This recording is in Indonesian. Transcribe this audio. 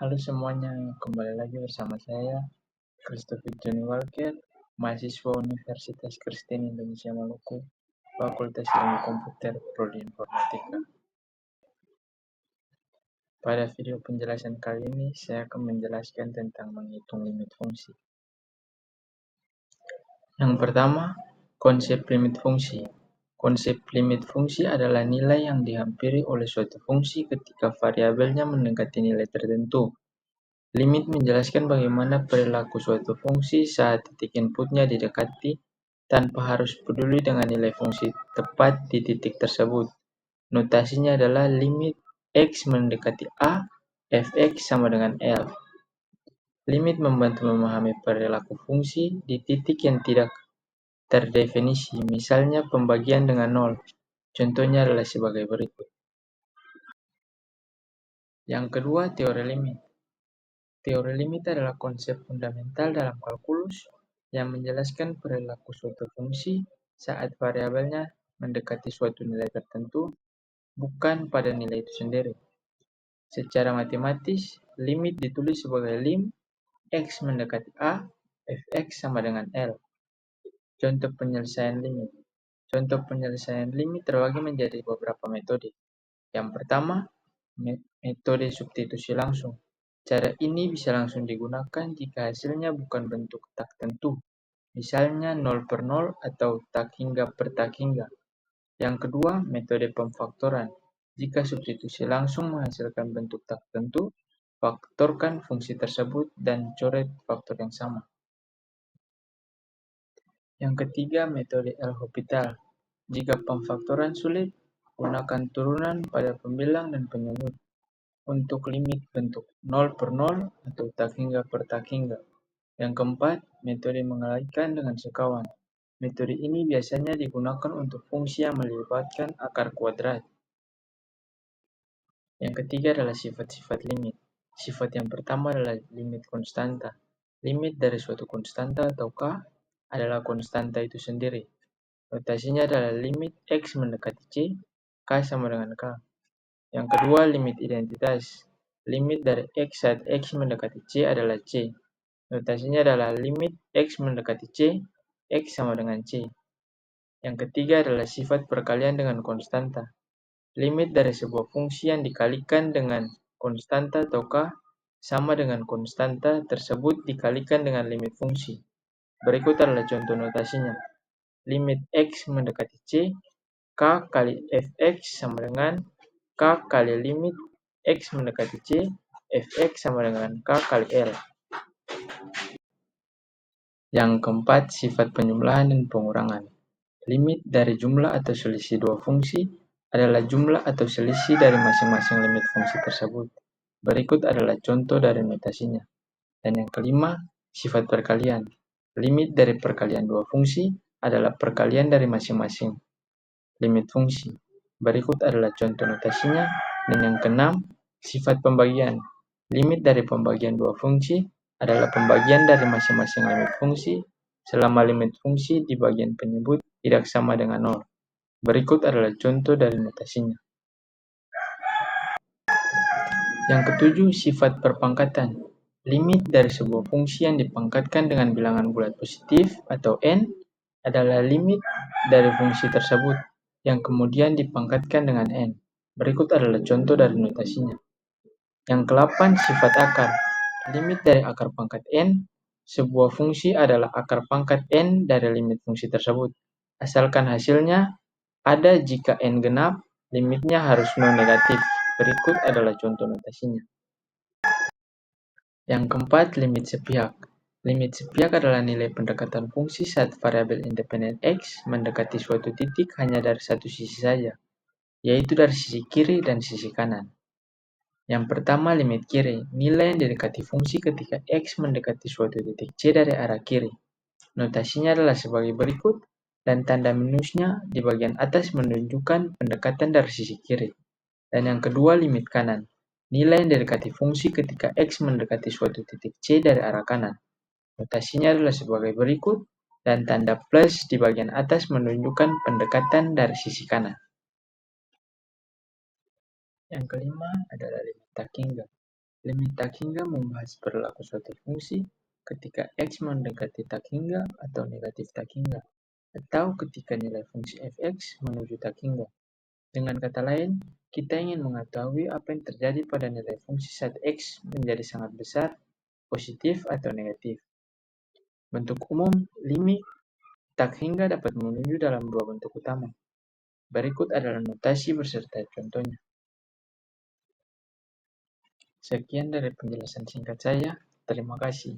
Halo semuanya, kembali lagi bersama saya, Christopher Johnny Walker, mahasiswa Universitas Kristen Indonesia Maluku, Fakultas Ilmu Komputer, Prodi Informatika. Pada video penjelasan kali ini, saya akan menjelaskan tentang menghitung limit fungsi. Yang pertama, konsep limit fungsi. Konsep limit fungsi adalah nilai yang dihampiri oleh suatu fungsi ketika variabelnya mendekati nilai tertentu. Limit menjelaskan bagaimana perilaku suatu fungsi saat titik inputnya didekati tanpa harus peduli dengan nilai fungsi tepat di titik tersebut. Notasinya adalah limit x mendekati a, fx sama dengan L. Limit membantu memahami perilaku fungsi di titik yang tidak terdefinisi, misalnya pembagian dengan 0. Contohnya adalah sebagai berikut. Yang kedua, teori limit. Teori limit adalah konsep fundamental dalam kalkulus yang menjelaskan perilaku suatu fungsi saat variabelnya mendekati suatu nilai tertentu, bukan pada nilai itu sendiri. Secara matematis, limit ditulis sebagai lim x mendekati a, fx sama dengan L. Contoh penyelesaian limit. Contoh penyelesaian limit terbagi menjadi beberapa metode. Yang pertama, metode substitusi langsung. Cara ini bisa langsung digunakan jika hasilnya bukan bentuk tak tentu, misalnya 0 per 0 atau tak hingga per tak hingga. Yang kedua, metode pemfaktoran. Jika substitusi langsung menghasilkan bentuk tak tentu, faktorkan fungsi tersebut dan coret faktor yang sama. Yang ketiga, metode L'Hopital. Jika pemfaktoran sulit, gunakan turunan pada pembilang dan penyebut. Untuk limit bentuk 0 per 0 atau tak hingga per tak hingga. Yang keempat, metode mengalihkan dengan sekawan. Metode ini biasanya digunakan untuk fungsi yang melibatkan akar kuadrat. Yang ketiga adalah sifat-sifat limit. Sifat yang pertama adalah limit konstanta. Limit dari suatu konstanta atau K adalah konstanta itu sendiri. Notasinya adalah limit X mendekati C, K sama dengan K. Yang kedua, limit identitas. Limit dari X saat X mendekati C adalah C. Notasinya adalah limit X mendekati C, X sama dengan C. Yang ketiga adalah sifat perkalian dengan konstanta. Limit dari sebuah fungsi yang dikalikan dengan konstanta atau K sama dengan konstanta tersebut dikalikan dengan limit fungsi. Berikut adalah contoh notasinya. Limit X mendekati C, K kali Fx sama dengan K kali limit X mendekati C, Fx sama dengan K kali L. Yang keempat, sifat penjumlahan dan pengurangan. Limit dari jumlah atau selisih dua fungsi adalah jumlah atau selisih dari masing-masing limit fungsi tersebut. Berikut adalah contoh dari notasinya. Dan yang kelima, sifat perkalian. Limit dari perkalian dua fungsi adalah perkalian dari masing-masing limit fungsi. Berikut adalah contoh notasinya. Dan yang keenam, sifat pembagian. Limit dari pembagian dua fungsi adalah pembagian dari masing-masing limit fungsi selama limit fungsi di bagian penyebut tidak sama dengan 0. Berikut adalah contoh dari notasinya. Yang ketujuh, sifat perpangkatan. Limit dari sebuah fungsi yang dipangkatkan dengan bilangan bulat positif atau n adalah limit dari fungsi tersebut yang kemudian dipangkatkan dengan n. Berikut adalah contoh dari notasinya. Yang ke-8, sifat akar. Limit dari akar pangkat n. Sebuah fungsi adalah akar pangkat n dari limit fungsi tersebut. Asalkan hasilnya ada jika n genap, limitnya harus non-negatif. Berikut adalah contoh notasinya. Yang keempat, limit sepihak. Limit sepihak adalah nilai pendekatan fungsi saat variabel independen x mendekati suatu titik hanya dari satu sisi saja, yaitu dari sisi kiri dan sisi kanan. Yang pertama, limit kiri. Nilai yang didekati fungsi ketika x mendekati suatu titik c dari arah kiri. Notasinya adalah sebagai berikut, dan tanda minusnya di bagian atas menunjukkan pendekatan dari sisi kiri. Dan yang kedua, limit kanan. Nilai yang didekati fungsi ketika x mendekati suatu titik c dari arah kanan. Notasinya adalah sebagai berikut, dan tanda plus di bagian atas menunjukkan pendekatan dari sisi kanan. Yang kelima adalah limit tak hingga. Limit tak hingga membahas perilaku suatu fungsi ketika X mendekati tak hingga atau negatif tak hingga, atau ketika nilai fungsi fx menuju tak hingga. Dengan kata lain, kita ingin mengetahui apa yang terjadi pada nilai fungsi saat X menjadi sangat besar, positif atau negatif. Bentuk umum limit tak hingga dapat menunjuk dalam dua bentuk utama. Berikut adalah notasi beserta contohnya. Sekian dari penjelasan singkat saya. Terima kasih.